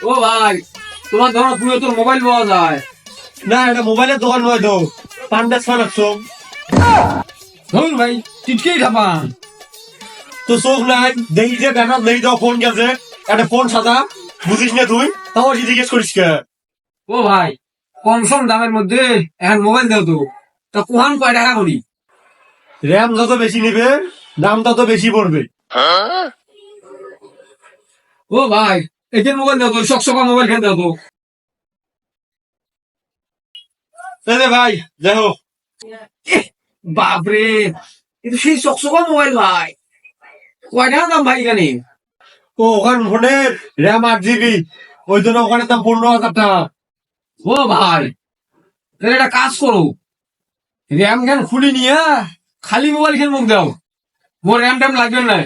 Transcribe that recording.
ও ভাই, তোমার ধরো পুরো তোর মোবাইল পাওয়া যায় না, এটা মোবাইলের দোকান নয় তো, পান্ডাস বানাচ্ছ। ধরুন ভাই, টিটকেই খাপান। তো চোখ নাই, দেখি যে ব্যানার নেই তো ফোন গেছে, একটা ফোন সাদা, বুঝিস না তুই, তাও কি জিজ্ঞেস করিস কে? ও ভাই, কম সম দামের মধ্যে এখন মোবাইল দাও তো। তা কোহান কয় টাকা করি? র্যাম যত বেশি নিবে দাম তত বেশি পড়বে। ও ভাই, এদের মোবাইল দাও তো, সকসকা মোবাইল খেয়ে দাও তো। এই যে ভাই দেখো, বাপরে, কিন্তু সেই সকসকা মোবাইল ভাই, কয় টাকা দাম ভাই এখানে? ও ওখান ফোনের র্যাম 8 GB, ওই জন্য ওখানে দাম 15,000 টাকা। ও ভাই, তাহলে একটা কাজ করো, র্যাম জ্ঞান খুলি নিয়ে খালি মোবাইল খেয়ে মুখ দাও, মোর র্যাম ট্যাম লাগবে না।